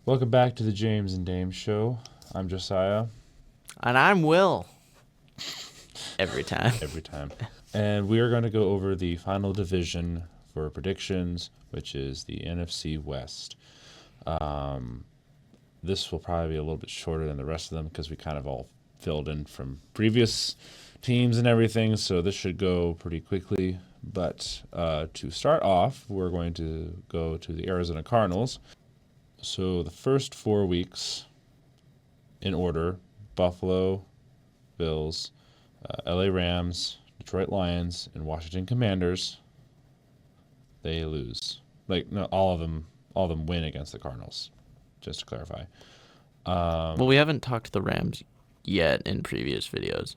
Welcome back to the James and Dame Show. I'm Josiah. And I'm Will. Every time. Every time. And we are going to go over the final division for predictions, which is the NFC West. This will probably be a little bit shorter than the rest of them because we kind of all filled in from previous teams and everything, so this should go pretty quickly. But to start off, we're going to go to the Arizona Cardinals. So the first 4 weeks in order: Buffalo Bills, LA Rams, Detroit Lions, and Washington Commanders. They lose. No, all of them win against the Cardinals. Just to clarify. Well, we haven't talked to the Rams yet in previous videos.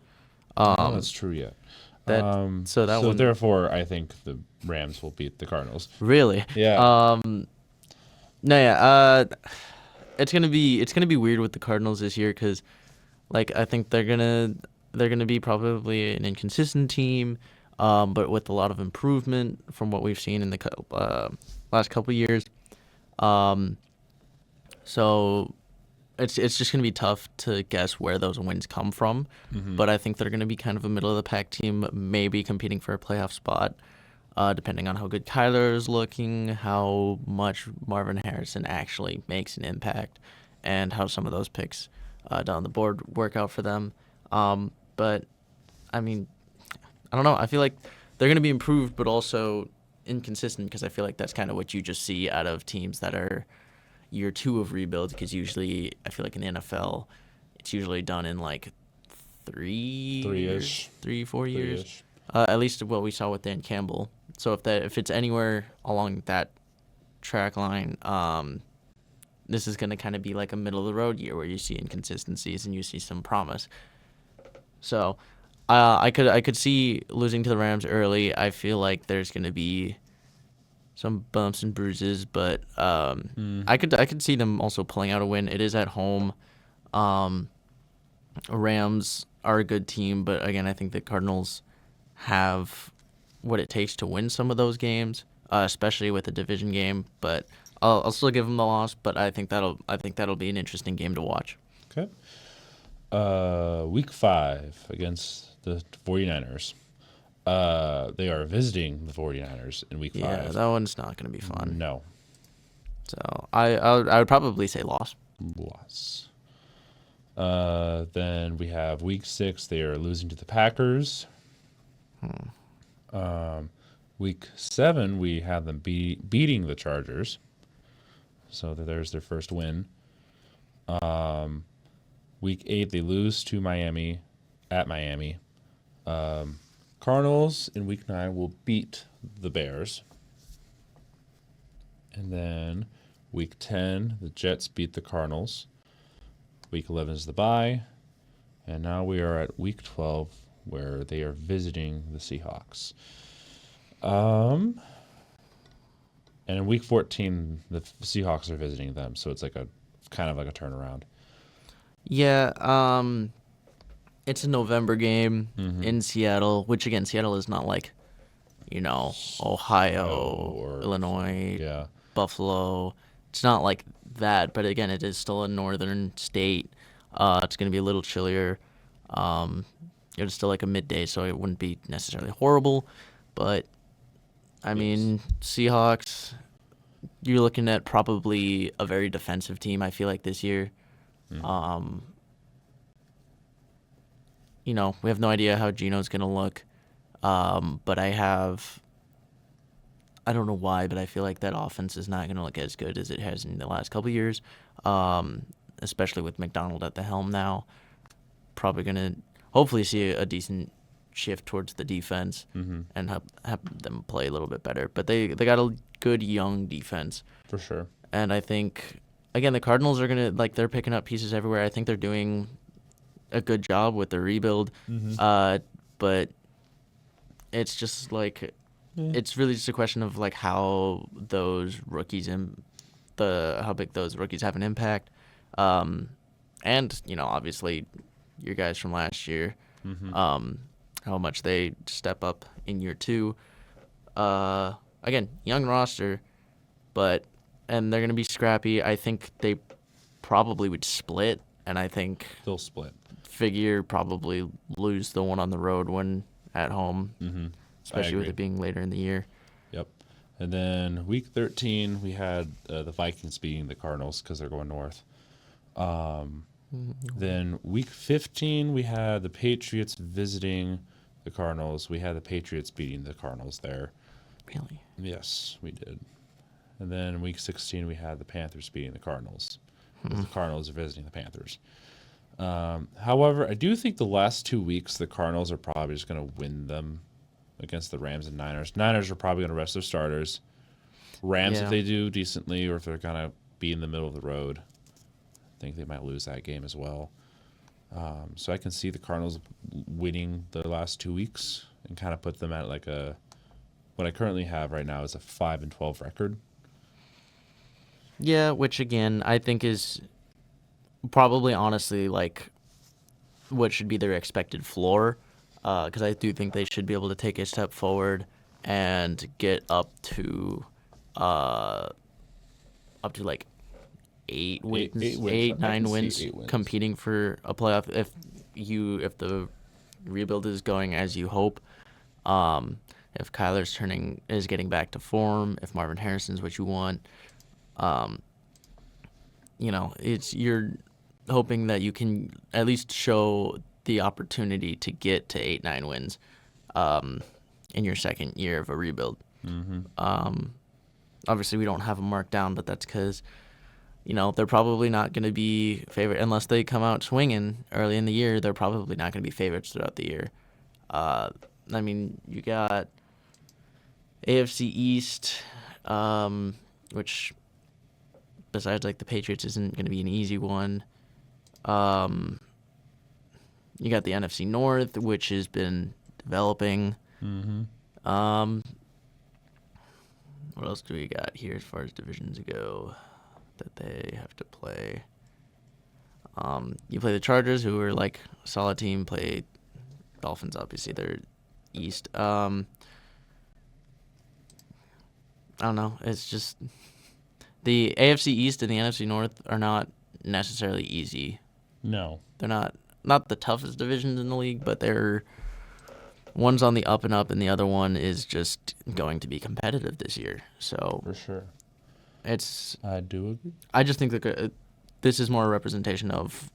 No, that's true yet. That one therefore, I think the Rams will beat the Cardinals. really. Yeah. It's gonna be weird with the Cardinals this year because, I think they're gonna be probably an inconsistent team, but with a lot of improvement from what we've seen in the last couple of years. So it's just gonna be tough to guess where those wins come from. But I think they're gonna be kind of a middle of the pack team, maybe competing for a playoff spot, depending on how good Kyler is looking, how much Marvin Harrison actually makes an impact, and how some of those picks down the board work out for them. But I mean, I don't know. I feel like they're gonna be improved, but also inconsistent because I feel like that's kind of what you just see out of teams that are year two of rebuild, because usually I feel like in the NFL it's usually done in like 3-ish. 4 years. Three-ish. At least what we saw with Dan Campbell. So if it's anywhere along that track line, this is going to kind of be like a middle of the road year where you see inconsistencies and you see some promise. So I could see losing to the Rams early. I feel like there's going to be some bumps and bruises, but I could see them also pulling out a win. It is at home. Rams are a good team, but again, I think the Cardinals have what it takes to win some of those games, especially with the division game. But I'll still give them the loss, but I think that'll be an interesting game to watch. Okay. Week 5 against the 49ers. They are visiting the 49ers in week 5. Yeah, that one's not going to be fun. No. So I would probably say loss. Loss. Then we have week 6. They are losing to the Packers. Week 7, we have them beating the Chargers. So there's their first win. Week 8, they lose to Miami at Miami. Cardinals in week 9 will beat the Bears. And then week 10, the Jets beat the Cardinals. Week 11 is the bye. And now we are at week 12, where they are visiting the Seahawks. And in week 14, the Seahawks are visiting them, so it's kind of like a turnaround. Yeah, it's a November game in Seattle, which again, Seattle is not like, Ohio, or Illinois, Buffalo. It's not like that, but again, it is still a northern state. It's going to be a little chillier. It's still like a midday, so it wouldn't be necessarily horrible. But, I mean, Seahawks, you're looking at probably a very defensive team, I feel like, this year. We have no idea how Geno's going to look. But I don't know why, but I feel like that offense is not going to look as good as it has in the last couple of years, especially with McDonald at the helm now. Probably going to hopefully see a decent shift towards the defense and have them play a little bit better. But they got a good young defense. For sure. And I think, again, the Cardinals are going to, they're picking up pieces everywhere. I think they're doing a good job with the rebuild. But it's just it's really just a question of how those rookies how big those rookies have an impact. And obviously your guys from last year, how much they step up in year 2. Again, young roster, and they're going to be scrappy. I think they probably would split, and I think They'll split. figure probably lose the one on the road when at home, Mm-hmm. especially with agree. it being later in the year. Yep. And then week 13, we had the Vikings beating the Cardinals because they're going north. Then week 15, we had the Patriots visiting the Cardinals. We had the Patriots beating the Cardinals there. Really? Yes, we did. And then week 16, we had the Panthers beating the Cardinals. The Cardinals are visiting the Panthers. However, I do think the last 2 weeks, the Cardinals are probably just going to win them against the Rams and Niners. Niners are probably going to rest their starters. Rams, if Yeah. they do decently, or if they're going to be in the middle of the road, I think they might lose that game as well. So I can see the Cardinals winning the last 2 weeks and kind of put them at like what I currently have right now is a 5-12 record. Yeah, which again I think is probably honestly like what should be their expected floor, because I do think they should be able to take a step forward and get uh, up to like 8 wins, eight wins. eight, I can nine see wins, 8 wins. competing for a playoff if the rebuild is going as you hope. If Kyler's is getting back to form, if Marvin Harrison's what you want, you're hoping that you can at least show the opportunity to get to 8-9 wins in your second year of a rebuild. Obviously, we don't have them marked down, but that's because they're probably not going to be favorite unless they come out swinging early in the year. They're probably not going to be favorites throughout the year. You got AFC East, which besides like the Patriots isn't going to be an easy one. You got the NFC North, which has been developing. What else do we got here as far as divisions go that they have to play? You play the Chargers, who are like a solid team. Play Dolphins, obviously they're East. I don't know. It's just the AFC East and the NFC North are not necessarily easy. No. They're not the toughest divisions in the league, but they're one's on the up and up, and the other one is just going to be competitive this year. So For sure. I do agree. I just think that this is more a representation of,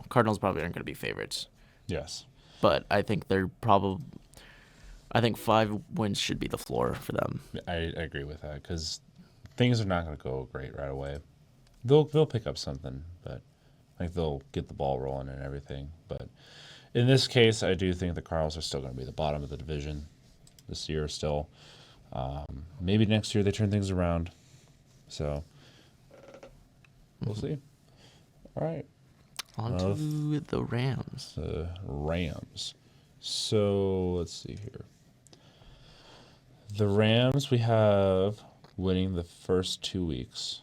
Cardinals probably aren't going to be favorites, Yes. but I think I think 5 wins should be the floor for them. I agree with that because things are not going to go great right away. They'll pick up something, but like they'll get the ball rolling and everything. But in this case, I do think the Cardinals are still going to be the bottom of the division this year still. Maybe next year they turn things around. So we'll see. All right. On to the Rams. The Rams. So let's see here. The Rams we have winning the first 2 weeks.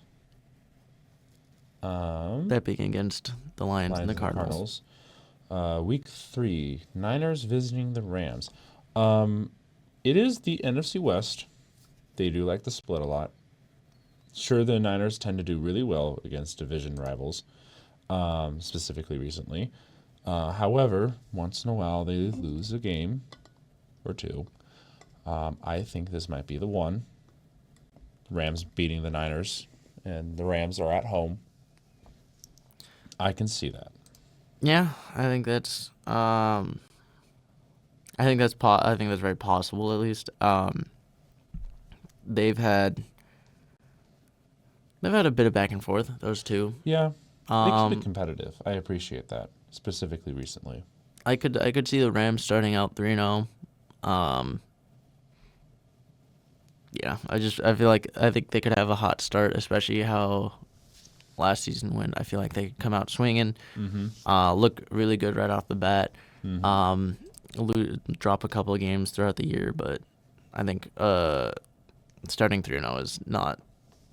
That being against the Lions and the Cardinals. Week 3, Niners visiting the Rams. It is the NFC West. They do like to split a lot. Sure, the Niners tend to do really well against division rivals, specifically recently. However, once in a while they lose a game or two. I think this might be the one. Rams beating the Niners, and the Rams are at home. I can see that. Yeah, I think that's I think that's very possible at least. They've had a bit of back and forth, those two. Yeah, they keep it competitive. I appreciate that, specifically recently. I could see the Rams starting out 3-0. Yeah, I think they could have a hot start, especially how last season went. I feel like they come out swinging, look really good right off the bat. Drop a couple of games throughout the year, but I think starting 3-0 is not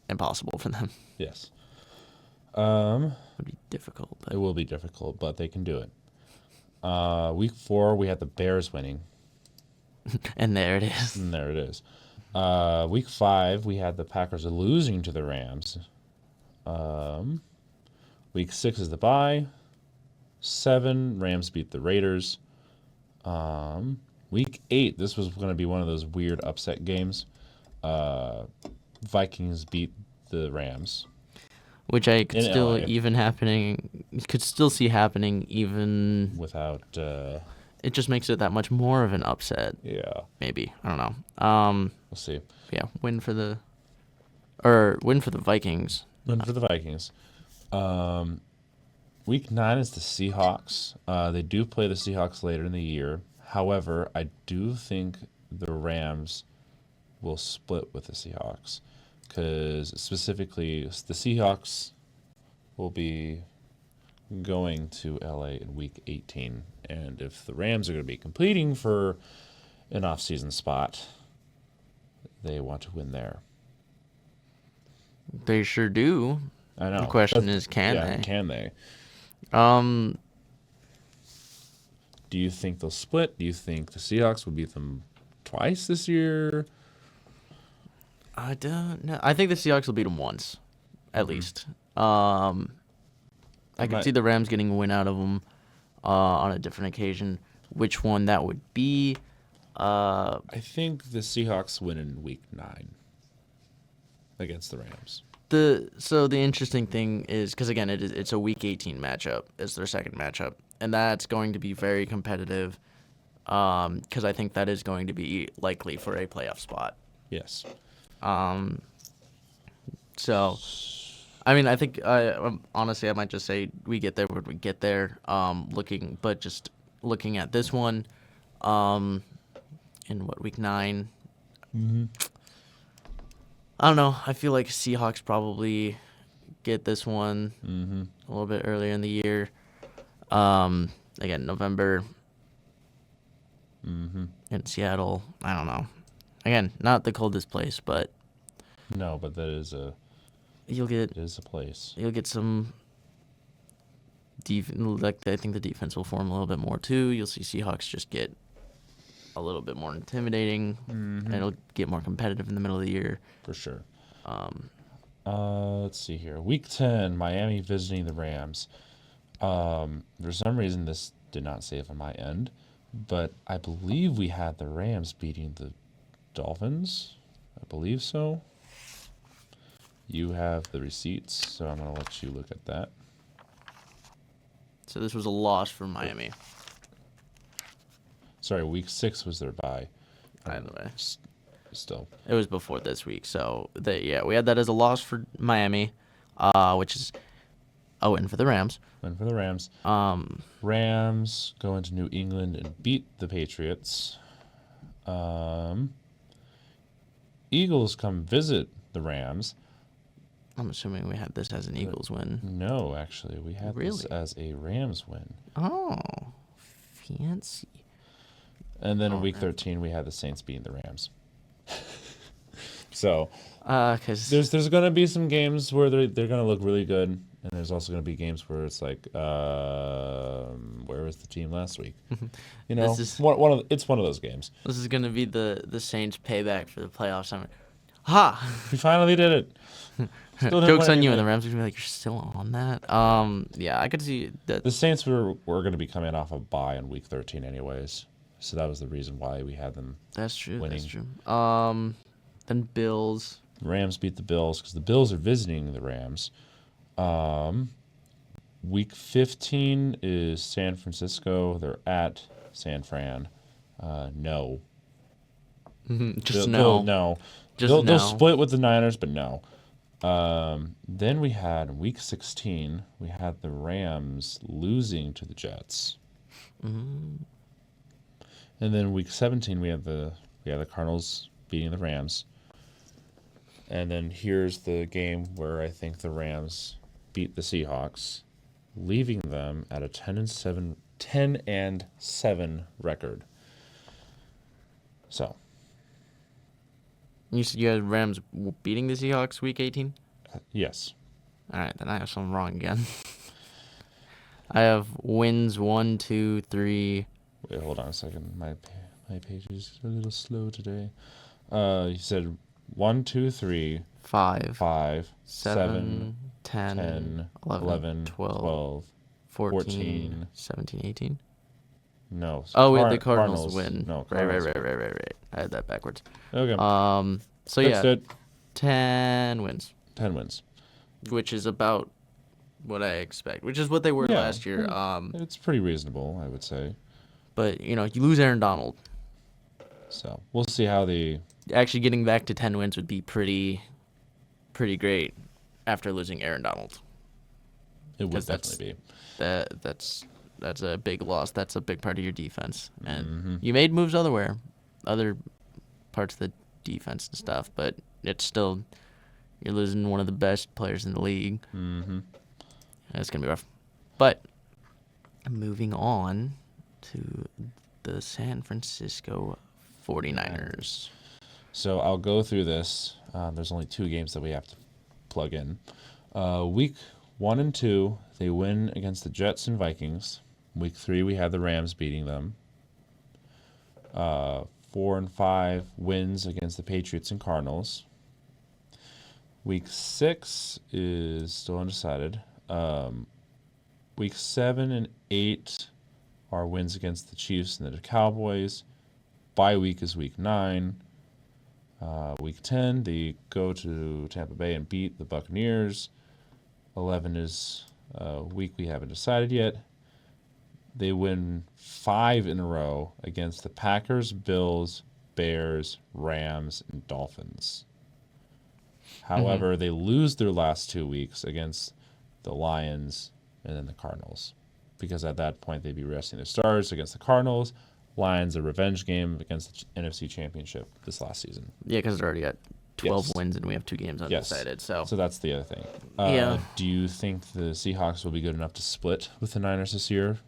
impossible for them. Yes. It would be difficult. It will be difficult, but they can do it. Week 4, we had the Bears winning. And there it is. And there it is. Week 5, we had the Packers losing to the Rams. Week 6 is the bye. 7, Rams beat the Raiders. Week 8, this was going to be one of those weird upset games. Vikings beat the Rams. Which I could In still LA. even happening. Could still see happening even. Without, It just makes it that much more of an upset. yeah, Maybe, I don't know. we'll see. Yeah, win for the Vikings. Win for the Vikings. Week 9 is the Seahawks. They do play the Seahawks later in the year. However, I do think the Rams will split with the Seahawks. Because specifically, the Seahawks will be going to LA in week 18. And if the Rams are going to be competing for an off-season spot, they want to win there. They sure do. I know. The question That's- is, can yeah, they? Can they? Do you think they'll split? Do you think the Seahawks will beat them twice this year? I don't know. I think the Seahawks will beat them once, at least. I could Right. see the Rams getting a win out of them on a different occasion. Which one that would be? I think the Seahawks win in week 9 against the Rams. So the interesting thing is, because again, it's a week 18 matchup. It's their second matchup, and that's going to be very competitive. Because I think that is going to be likely for a playoff spot. Yes. So, I mean, I think honestly, I might just say we get there when we get there. Just looking at this one, in week 9. Mm-hmm. I don't know. I feel like Seahawks probably get this one Mm-hmm. a little bit earlier in the year. Again, November Mm-hmm. in Seattle. I don't know. Again, not the coldest place, but No, but that is you'll it is a place. get some. I think the defense will form a little bit more too. You'll see Seahawks just get a little bit more intimidating, and it'll get more competitive in the middle of the year. For sure. Let's see here. Week 10, Miami visiting the Rams. For some reason, this did not save on my end, but I believe we had the Rams beating the Dolphins. I believe so. You have the receipts, so I'm going to let you look at that. So this was a loss for Miami. Sorry, week 6 was their bye. By the way, Still. it was before this week, so we had that as a loss for Miami, which is a win for the Rams. Win for the Rams. Rams go into New England and beat the Patriots. Eagles come visit the Rams. I'm assuming we had this as an Eagles win. No, actually, we had this Really? as a Rams win. Oh, fancy. And then in Oh, week man. 13, we had the Saints beating the Rams. So Because there's going to be some games where they're going to look really good, and there's also going to be games where it's like, where was the team last week? You know, This is- it's one of those games. this is going to be the Saints' payback for the playoffs. Ha! We finally did it. Still didn't Joke's win on you, and the anything. Rams are going to be like, you're still on that? Yeah, I could see that. The Saints were going to be coming off a bye in week 13 anyways. So that was the reason why we had them. That's true. That's winning. true. Then Bills. Rams beat the Bills because the Bills are visiting the Rams. Week 15 is San Francisco. They're at San Fran. No. Just They'll- no. no. Just They'll no. split with the Niners, but no. Then we had week 16. We had the Rams losing to the Jets. Mm-hmm. And then week 17 we had the Cardinals beating the Rams. And then here's the game where I think the Rams beat the Seahawks, leaving them at a 10-7 record. So, You said you had Rams beating the Seahawks week 18? yes. All right, then I have something wrong again. I have wins 1, 2, 3. Wait, hold on a second. My page is a little slow today. You said 1, 2, 3, 5, 5, 7, 10, 10, 11, 11, 12, 12, 14, 14. 17, 18. No. Oh, we had the Cardinals win. No, Right. Cardinals. I had that backwards. Okay. So Fixed yeah, it. 10 wins, 10 wins. which is about what I expect, which is what they were Yeah. last year. It's pretty reasonable, I would say. But you lose Aaron Donald. So we'll see how the. Actually, getting back to 10 wins would be pretty great after losing Aaron Donald. It would 'Cause definitely be. That's a big loss. That's a big part of your defense, and Mm-hmm. you made moves other parts of the defense and stuff, but it's still you're losing one of the best players in the league. Mm-hmm. It's gonna be rough. But moving on to the San Francisco 49ers. So I'll go through this. There's only 2 games that we have to plug in. Week 1 and 2, they win against the Jets and Vikings. Week 3, we have the Rams beating them. 4 and 5 wins against the Patriots and Cardinals. Week 6 is still undecided. Week 7 and 8 are wins against the Chiefs and the Cowboys. Bye week is week 9. Week 10, they go to Tampa Bay and beat the Buccaneers. 11 is a week we haven't decided yet. They win 5 in a row against the Packers, Bills, Bears, Rams, and Dolphins. However, they lose their last 2 weeks against the Lions and then the Cardinals. Because at that point, they'd be resting their stars against the Cardinals. Lions, a revenge game against the NFC Championship this last season. Yeah, because they're already at 12 Yes. wins and we have 2 games undecided. So that's the other thing. Yeah. Do you think the Seahawks will be good enough to split with the Niners this year?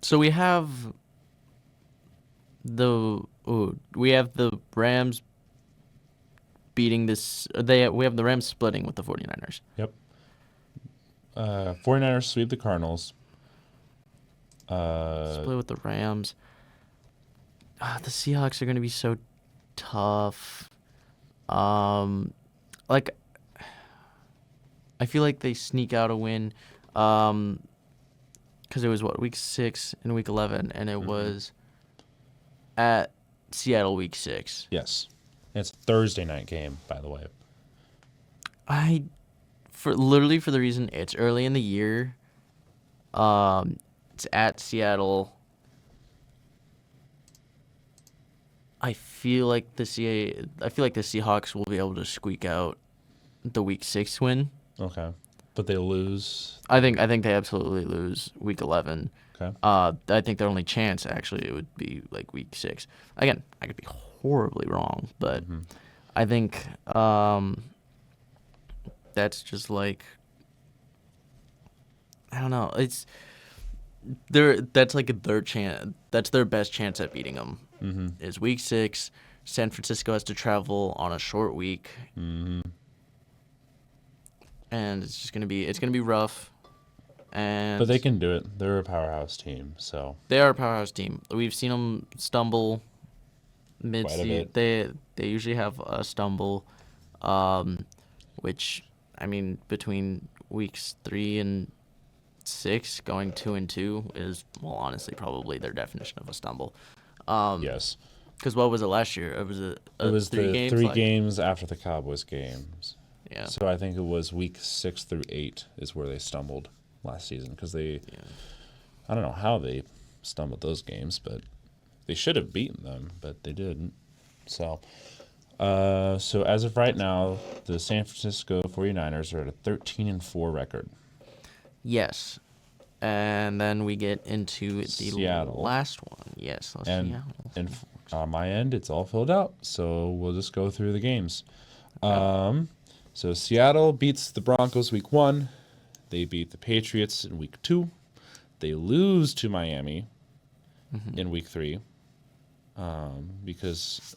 So we have the Rams beating this. We have the Rams splitting with the 49ers. Yep. 49ers sweep the Cardinals. Split with the Rams. The Seahawks are going to be so tough. Like I feel like they sneak out a win. Because it was week 6 and week 11, and it was at Seattle week 6. Yes. And it's a Thursday night game, by the way. For the reason it's early in the year. It's at Seattle. I feel like the Seahawks will be able to squeak out the week 6 win. Okay. But they lose. I think they absolutely lose week 11. Okay. I think their only chance actually it would be like week 6. Again, I could be horribly wrong, but I think that's just like I don't know. That's like their chance. That's their best chance at beating them. Is week 6. San Francisco has to travel on a short week. And it's gonna be rough. But they can do it. They're a powerhouse team, so they are a powerhouse team. We've seen them stumble mid-season. They usually have a stumble, which I mean between weeks 3 and 6, going 2-2 is honestly probably their definition of a stumble. yes. Because what was it last year? It was 3 the games. 3 games after the Cowboys games. Yeah. So I think it was week 6 through 8 is where they stumbled last season because I don't know how they stumbled those games, but they should have beaten them, but they didn't. So, so as of right now, the San Francisco 49ers are at a 13-4 record. Yes. And then we get into the Seattle. last one. Yes. And Seattle. and on my end, it's all filled out, so we'll just go through the games. So Seattle beats the Broncos week 1. They beat the Patriots in week 2. They lose to Miami in week 3 because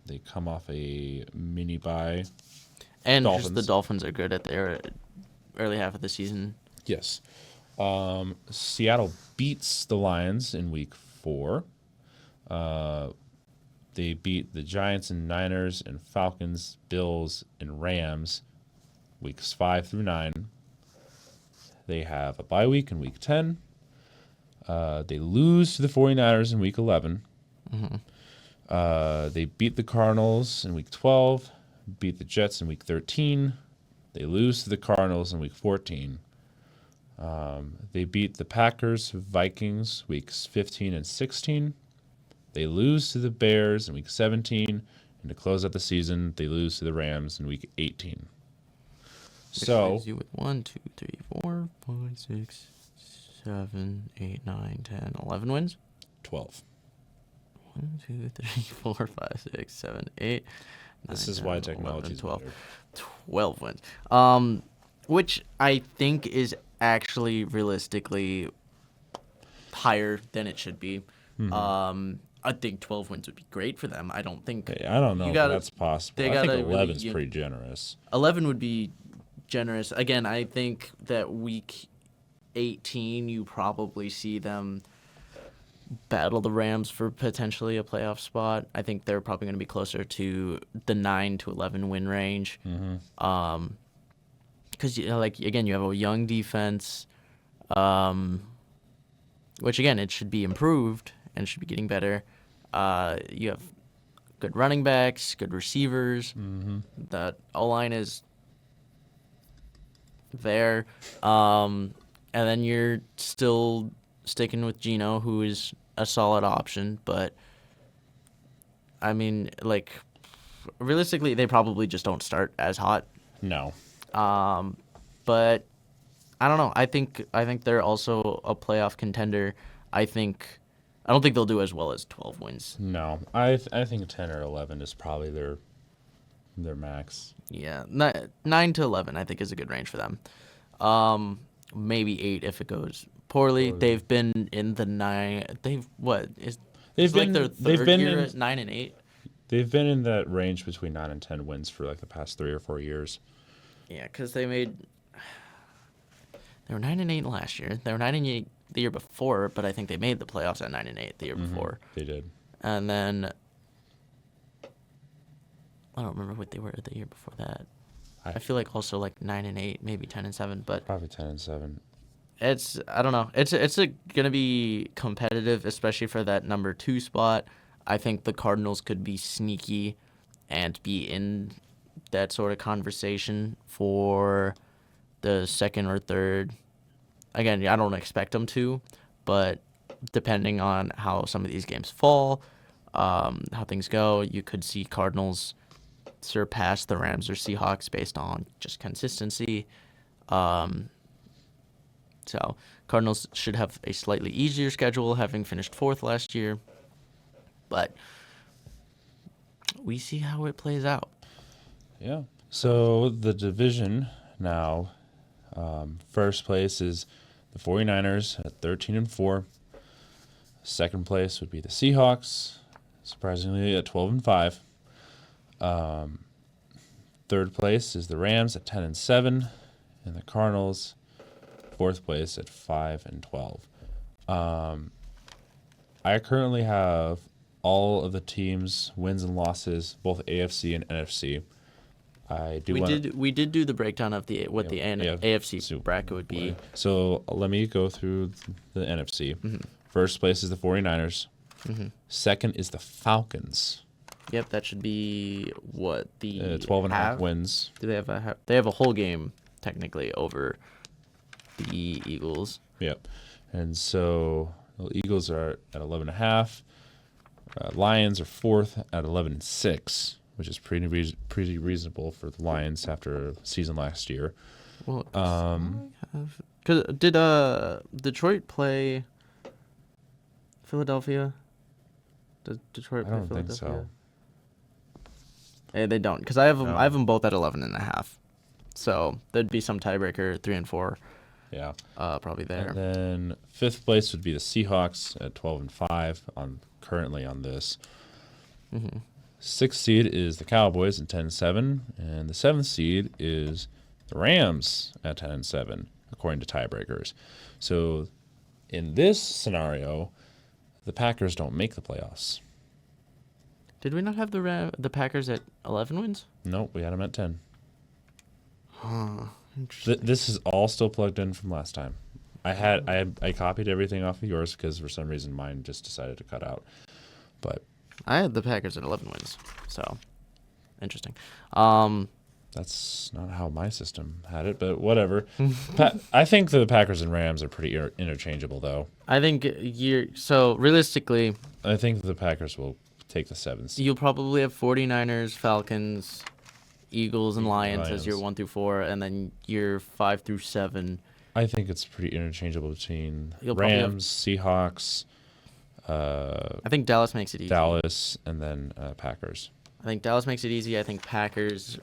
they come off a mini bye. And Dolphins. just the Dolphins are good at their early half of the season. Yes. Seattle beats the Lions in week 4. They They beat the Giants and Niners and Falcons, Bills, and Rams weeks 5 through 9. They have a bye week in week 10. They lose to the 49ers in week 11. They beat the Cardinals in week 12, beat the Jets in week 13. They lose to the Cardinals in week 14. They beat the Packers, Vikings, weeks 15 and 16. They lose to the Bears in week 17. And to close out the season, they lose to the Rams in week 18. Which So, leaves you with 1, 2, 3, 4, 5, 6, 7, 8, 9, 10, 11 wins. 12. 1, 2, 3, 4, 5, 6, 7, 8. This 9, is why 10, technology 11, is 12. better. 12 wins. Which I think is actually realistically higher than it should be. I think 12 wins would be great for them. I don't think. Hey, I don't know if that's possible. I think 11 is pretty generous. 11 would be generous. Again, I think that week 18, you probably see them battle the Rams for potentially a playoff spot. I think they're probably going to be closer to the 9 to 11 win range. Because again, you have a young defense, which again it should be improved and should be getting better. You have good running backs, good receivers. The O-line is there, and then you're still sticking with Geno, who is a solid option. But I mean, realistically, they probably just don't start as hot. No. But I don't know. I think they're also a playoff contender. I don't think they'll do as well as 12 wins. No. I think 10 or 11 is probably their max. Yeah, 9 to 11 I think is a good range for them. Maybe 8 if it goes poorly. They've been in the 9. They've been their third year at 9 and 8. They've been in that range between 9 and 10 wins for the past 3 or 4 years. Yeah, because they were 9 and 8 last year. They were 9 and 8 the year before, but I think they made the playoffs at 9 and 8 the year before. They did. And then I don't remember what they were the year before that. I feel like also 9 and 8, maybe 10 and 7, but Probably 10 and 7. I don't know. It's gonna be competitive, especially for that number 2 spot. I think the Cardinals could be sneaky and be in that sort of conversation for the second or third. Again, I don't expect them to, but depending on how some of these games fall, how things go, you could see Cardinals surpass the Rams or Seahawks based on just consistency. So Cardinals should have a slightly easier schedule, having finished 4th last year, but we see how it plays out. Yeah. So the division now, first place is the 49ers at 13 and 4. Second place would be the Seahawks, surprisingly at 12 and 5. Third place is the Rams at 10 and 7, and the Cardinals, 4th place at 5 and 12. I currently have all of the teams' wins and losses, both AFC and NFC. We did do the breakdown of the AFC bracket would be. So let me go through the NFC. First place is the 49ers. Second is the Falcons. Yep, that should be what the 12 and a half wins. Do they have they have a whole game technically over the Eagles. Yep. And so the Eagles are at 11 and a half. Lions are 4th at 11 and 6. Which is pretty reasonable for the Lions after a season last year. Well, did Detroit play Philadelphia? Does Detroit play Philadelphia? I don't think so. Hey, they don't, because I have them both at 11 and a half. So there'd be some tiebreaker, 3 and 4. Yeah. Probably there. And then 5th place would be the Seahawks at 12 and 5 currently on this. 6th seed is the Cowboys at 10 and 7, and the 7th seed is the Rams at 10 and 7, according to tiebreakers. So in this scenario, the Packers don't make the playoffs. Did we not have the Packers at 11 wins? Nope, we had them at 10. Huh. Interesting. This is all still plugged in from last time. I copied everything off of yours because for some reason mine just decided to cut out. But I had the Packers at 11 wins, so interesting. that's not how my system had it, but whatever. I think the Packers and Rams are pretty interchangeable, though. I think so realistically, I think the Packers will take the 7th. you'll probably have 49ers, Falcons, Eagles, and Lions as your 1 through 4, and then your 5 through 7. I think it's pretty interchangeable between You'll probably have- Rams, Seahawks, I think Dallas makes it easy. Dallas, and then Packers. I think Dallas makes it easy. I think Packers,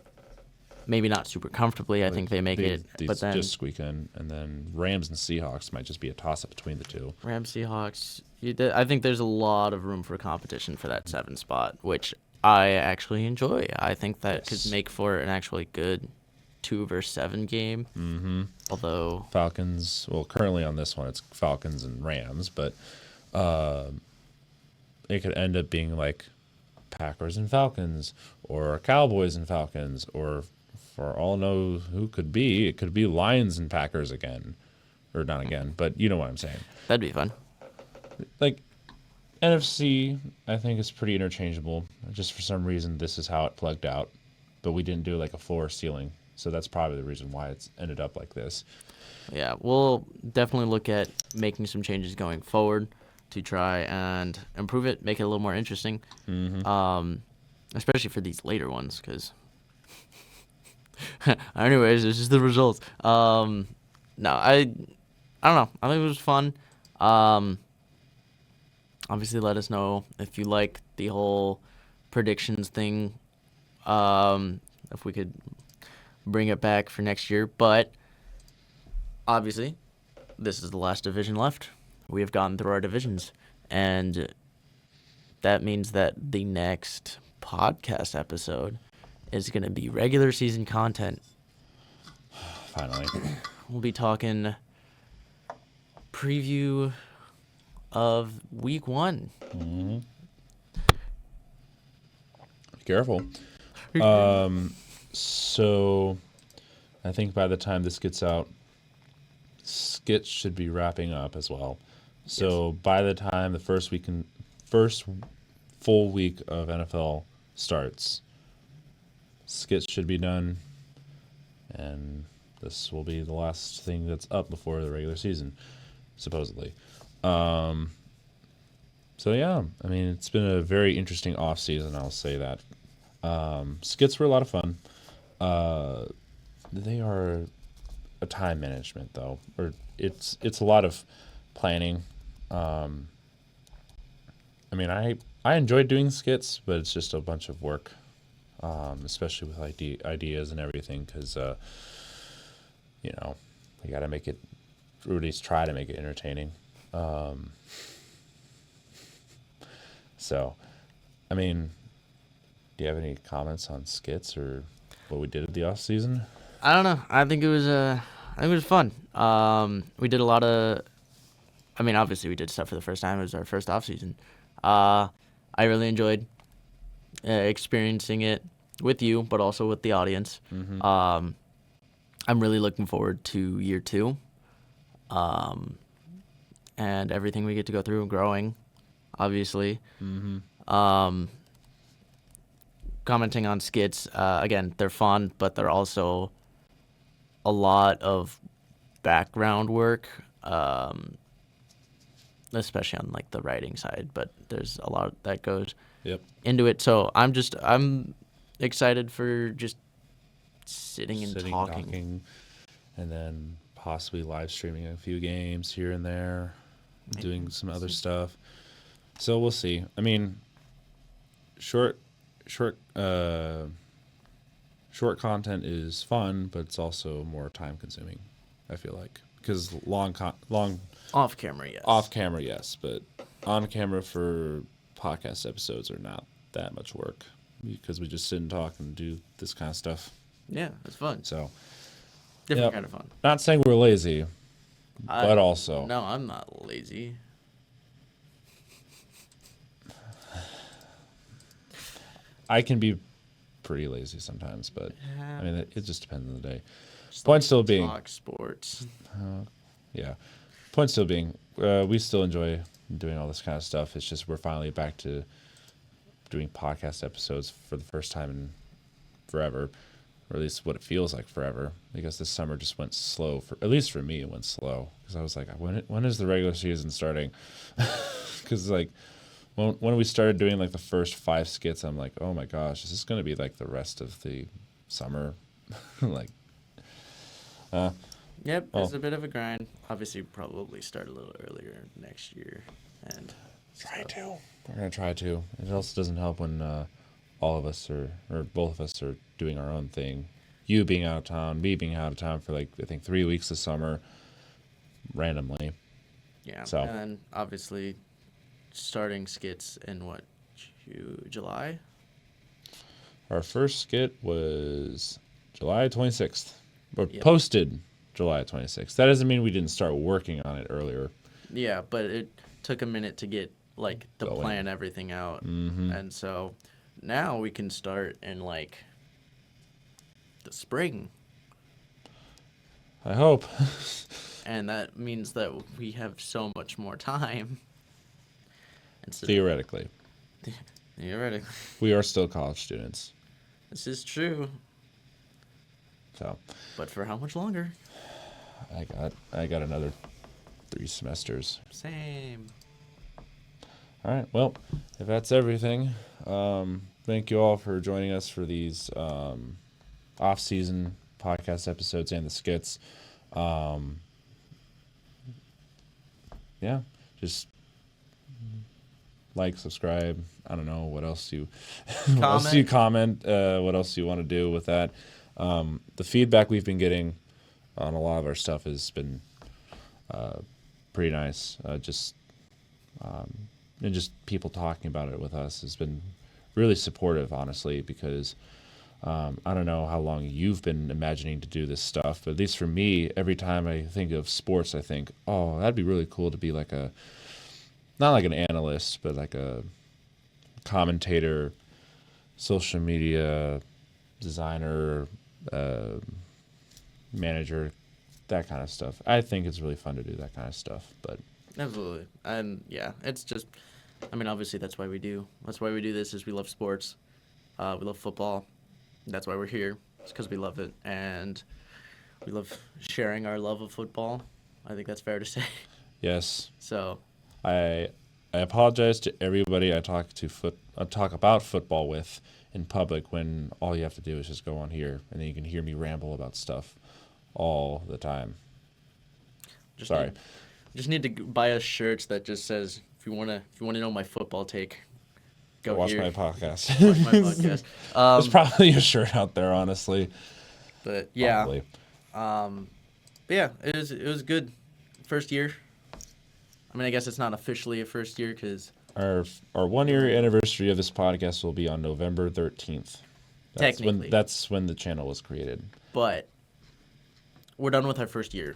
maybe not super comfortably. I think they make it, but then just squeak in, and then Rams and Seahawks might just be a toss-up between the two. Rams, Seahawks. I think there's a lot of room for competition for that 7 spot, which I actually enjoy. I think that could make for an actually good 2 versus 7 game. Mm-hmm. Although Falcons, well, currently on this one it's Falcons and Rams, but it could end up being like Packers and Falcons, or Cowboys and Falcons, or for all know who could be, it could be Lions and Packers again, or not again, but you know what I'm saying. that'd be fun. Like NFC, I think is pretty interchangeable. Just for some reason, this is how it plugged out, but we didn't do like a floor ceiling, so that's probably the reason why it's ended up like this. Yeah, we'll definitely look at making some changes going forward to try and improve it, make it a little more interesting. Mm-hmm. Especially for these later ones, because. Anyways, it's just the results. No, I don't know. I think it was fun. Obviously, let us know if you like the whole predictions thing. If we could bring it back for next year, but obviously, this is the last division left. We have gone through our divisions, and that means that the next podcast episode is going to be regular season content. Finally. We'll be talking preview of week 1. Mm-hmm. Be careful. So I think by the time this gets out, skits should be wrapping up as well. So by the time the first full week of NFL starts, skits should be done, and this will be the last thing that's up before the regular season, supposedly. So yeah, I mean, it's been a very interesting off season, I'll say that. Skits were a lot of fun. They are a time management though, or it's a lot of planning. I mean, I enjoyed doing skits, but it's just a bunch of work, especially with ideas and everything, because you know, we got to make it, or at least try to make it entertaining. So, I mean, do you have any comments on skits or what we did at the off season? I don't know. I think it was fun. We did a lot of. I mean, obviously, we did stuff for the first time. It was our first off season. I really enjoyed experiencing it with you, but also with the audience. Mm-hmm. I'm really looking forward to year 2, and everything we get to go through and growing, obviously. Mm-hmm. Commenting on skits, again, they're fun, but they're also a lot of background work, especially on like the writing side. But there's a lot that goes into it. So I'm excited for just sitting and talking, and then possibly live streaming a few games here and there, doing some other stuff. So we'll see. I mean, short content is fun, but it's also more time consuming, I feel like, because long off camera, yes, but on camera for podcast episodes are not that much work, because we just sit and talk and do this kind of stuff. Yeah, it's fun. So different kind of fun. Not saying we're lazy, but also no, I'm not lazy. I can be pretty lazy sometimes, but Yeah. I mean, it just depends on the day. Just Point like still being, talk sports. yeah. Point still being, we still enjoy doing all this kind of stuff. It's just we're finally back to doing podcast episodes for the first time in forever, or at least what it feels like forever. Because this summer just went slow at least for me. It went slow because I was like, when is the regular season starting? Because like when we started doing like the first 5 skits, I'm like, oh my gosh, is this going to be like the rest of the summer? Like, Yep, Oh. it's a bit of a grind. Obviously, probably start a little earlier next year. And We're gonna try to. It also doesn't help when all of us or both of us are doing our own thing. You being out of town, me being out of town for like I think 3 weeks this summer, randomly. yeah, So. and obviously, starting skits in what July? Our first skit was July 26th, or Yep. posted July 26th. That doesn't mean we didn't start working on it earlier. Yeah, but it took a minute to get like to Going. plan everything out, Mm-hmm. and so now we can start in like the spring, I hope. and that means that we have so much more time. Instead Theoretically, theoretically, we are still college students. this is true, So but for how much longer? I got another 3 semesters. Same. All right. Well, if that's everything, thank you all for joining us for these off-season podcast episodes and the skits. Yeah, just like, subscribe. I don't know what else you what else you comment. What else you want to do with that? The feedback we've been getting on a lot of our stuff has been pretty nice. And just people talking about it with us has been really supportive, honestly, because I don't know how long you've been imagining to do this stuff, but at least for me, every time I think of sports, I think, oh, that'd be really cool to be like not like an analyst, but like a commentator, social media designer, manager, that kind of stuff. I think it's really fun to do that kind of stuff, but Absolutely. And yeah, it's just, I mean, obviously that's why we do this is we love sports. We love football. That's why we're here. It's because we love it. And we love sharing our love of football. I think that's fair to say. yes, So, I apologize to everybody I talk about football with in public when all you have to do is just go on here and then you can hear me ramble about stuff all the time. just Sorry. need to buy us shirts that just says, if you want to know my football take, go Watch here. my podcast. Watch my podcast. There's probably a shirt out there, honestly. But yeah. Probably. But yeah, it was good. First year. I mean, I guess it's not officially a first year because Our 1 year anniversary of this podcast will be on November 13th. Technically. That's when the channel was created. but we're done with our first year,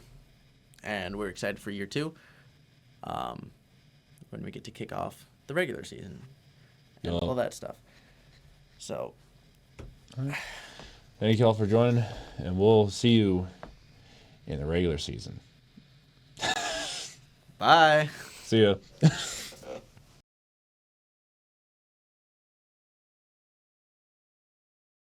and we're excited for year 2. When we get to kick off the regular season and all that stuff. So, Thank you all for joining, and we'll see you in the regular season. bye. See ya.